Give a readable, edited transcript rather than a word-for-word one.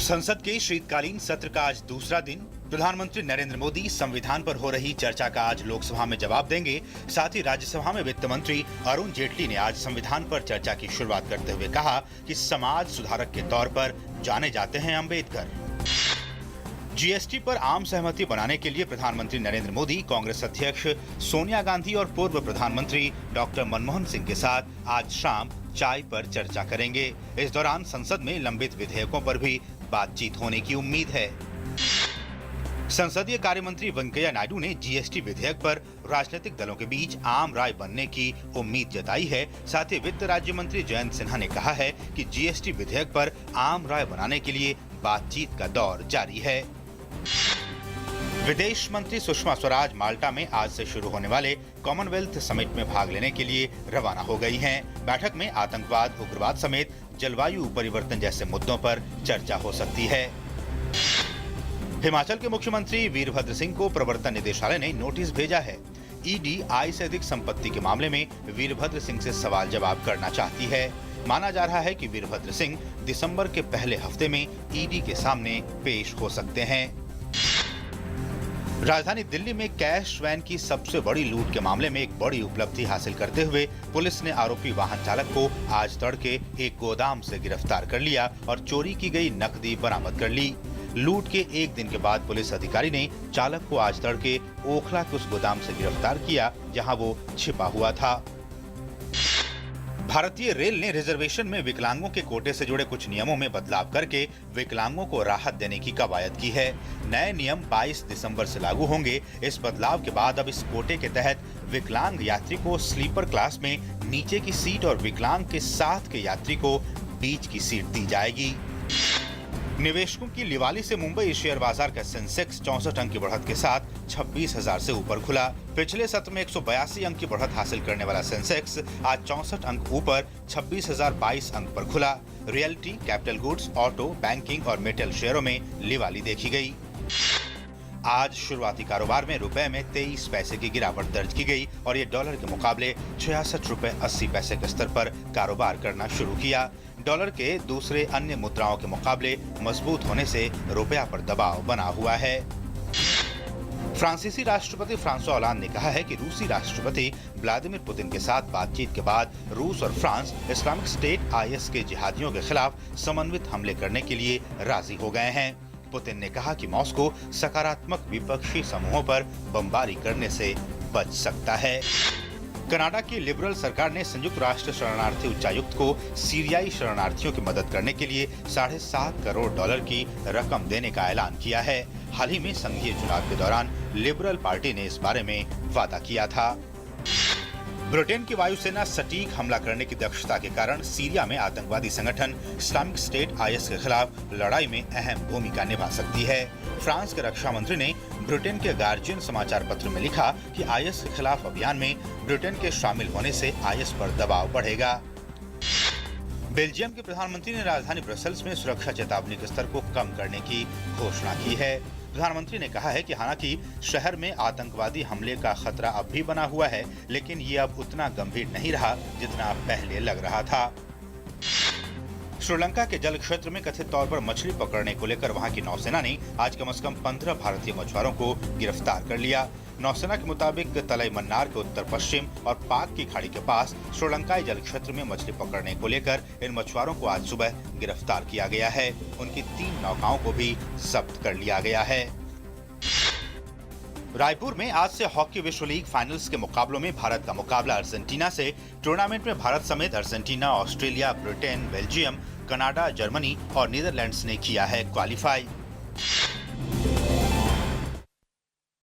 संसद के शीतकालीन सत्र का आज दूसरा दिन। प्रधानमंत्री नरेंद्र मोदी संविधान पर हो रही चर्चा का आज लोकसभा में जवाब देंगे। साथ ही राज्यसभा में वित्त मंत्री अरुण जेटली ने आज संविधान पर चर्चा की शुरुआत करते हुए कहा कि समाज सुधारक के तौर पर जाने जाते हैं अम्बेडकर। जीएसटी पर आम सहमति बनाने के लिए प्रधानमंत्री नरेंद्र मोदी कांग्रेस अध्यक्ष सोनिया गांधी और पूर्व प्रधानमंत्री डॉक्टर मनमोहन सिंह के साथ आज शाम चाय पर चर्चा करेंगे। इस दौरान संसद में लंबित विधेयकों पर भी बातचीत होने की उम्मीद है। संसदीय कार्य मंत्री वेंकैया नायडू ने जीएसटी विधेयक पर राजनीतिक दलों के बीच आम राय बनने की उम्मीद जताई है। साथ ही वित्त राज्य मंत्री जयंत सिन्हा ने कहा है कि जीएसटी विधेयक पर आम राय बनाने के लिए बातचीत का दौर जारी है। विदेश मंत्री सुषमा स्वराज माल्टा में आज से शुरू होने वाले कॉमनवेल्थ समिट में भाग लेने के लिए रवाना हो गई हैं। बैठक में आतंकवाद, उग्रवाद समेत जलवायु परिवर्तन जैसे मुद्दों पर चर्चा हो सकती है। हिमाचल के मुख्यमंत्री वीरभद्र सिंह को प्रवर्तन निदेशालय ने नोटिस भेजा है। ईडी आय से अधिक संपत्ति के मामले में वीरभद्र सिंह से सवाल जवाब करना चाहती है। माना जा रहा है कि वीरभद्र सिंह दिसंबर के पहले हफ्ते में ईडी के सामने पेश हो सकते हैं। राजधानी दिल्ली में कैश वैन की सबसे बड़ी लूट के मामले में एक बड़ी उपलब्धि हासिल करते हुए पुलिस ने आरोपी वाहन चालक को आज तड़के एक गोदाम से गिरफ्तार कर लिया और चोरी की गई नकदी बरामद कर ली। लूट के एक दिन के बाद पुलिस अधिकारी ने चालक को आज तड़के ओखला के उस गोदाम से गिरफ्तार किया जहां वो छिपा हुआ था। भारतीय रेल ने रिजर्वेशन में विकलांगों के कोटे से जुड़े कुछ नियमों में बदलाव करके विकलांगों को राहत देने की कवायद की है। नए नियम 22 दिसंबर से लागू होंगे। इस बदलाव के बाद अब इस कोटे के तहत विकलांग यात्री को स्लीपर क्लास में नीचे की सीट और विकलांग के साथ के यात्री को बीच की सीट दी जाएगी। निवेशकों की लिवाली से मुंबई शेयर बाजार का सेंसेक्स 64 अंक की बढ़त के साथ 26,000 से ऊपर खुला। पिछले सत्र में 182 अंक की बढ़त हासिल करने वाला सेंसेक्स आज 64 अंक ऊपर 26,022 अंक पर खुला। Realty, capital goods, auto, banking और मेटल शेयरों में लिवाली देखी गई। आज शुरुआती कारोबार में रुपए में 23 पैसे की गिरावट दर्ज की गई और ये डॉलर के मुकाबले 66 रुपए 80 पैसे के स्तर पर कारोबार करना शुरू किया। डॉलर के दूसरे अन्य मुद्राओं के मुकाबले मजबूत होने से रुपया पर दबाव बना हुआ है। फ्रांसीसी राष्ट्रपति फ्रांसवा ओलांद ने कहा है कि रूसी राष्ट्रपति व्लादिमीर पुतिन के साथ बातचीत के बाद रूस और फ्रांस इस्लामिक स्टेट आईएस के जिहादियों के खिलाफ समन्वित हमले करने के लिए राजी हो गए हैं। पुतिन ने कहा कि मॉस्को सकारात्मक विपक्षी समूहों पर बमबारी करने से बच सकता है। कनाडा की लिबरल सरकार ने संयुक्त राष्ट्र शरणार्थी उच्चायुक्त को सीरियाई शरणार्थियों की मदद करने के लिए $7.5 करोड़ की रकम देने का ऐलान किया है। हाल ही में संघीय चुनाव के दौरान लिबरल पार्टी ने इस बारे में वादा किया था। ब्रिटेन की वायुसेना सटीक हमला करने की दक्षता के कारण सीरिया में आतंकवादी संगठन इस्लामिक स्टेट आईएस के खिलाफ लड़ाई में अहम भूमिका निभा सकती है। फ्रांस के रक्षा मंत्री ने ब्रिटेन के गार्जियन समाचार पत्र में लिखा कि आईएस के खिलाफ अभियान में ब्रिटेन के शामिल होने से आईएस पर दबाव बढ़ेगा। बेल्जियम के प्रधानमंत्री ने राजधानी ब्रसेल्स में सुरक्षा चेतावनी के स्तर को कम करने की घोषणा की है। प्रधानमंत्री ने कहा है कि हालांकि शहर में आतंकवादी हमले का खतरा अब भी बना हुआ है, लेकिन ये अब उतना गंभीर नहीं रहा जितना पहले लग रहा था। श्रीलंका के जल क्षेत्र में कथित तौर पर मछली पकड़ने को लेकर वहां की नौसेना ने आज कम से कम 15 भारतीय मछुआरों को गिरफ्तार कर लिया। नौसेना के मुताबिक तलाई मन्नार के उत्तर पश्चिम और पाक की खाड़ी के पास श्रीलंकाई जल क्षेत्र में मछली पकड़ने को लेकर इन मछुआरों को आज सुबह गिरफ्तार किया गया है। उनकी 3 नौकाओं को भी जब्त कर लिया गया है। रायपुर में आज से हॉकी विश्व लीग फाइनल्स के मुकाबलों में भारत का मुकाबला अर्जेंटीना से। टूर्नामेंट में भारत समेत Argentina, Australia, Britain, Belgium, Canada, Germany और नीदरलैंड्स ने किया है क्वालिफाई।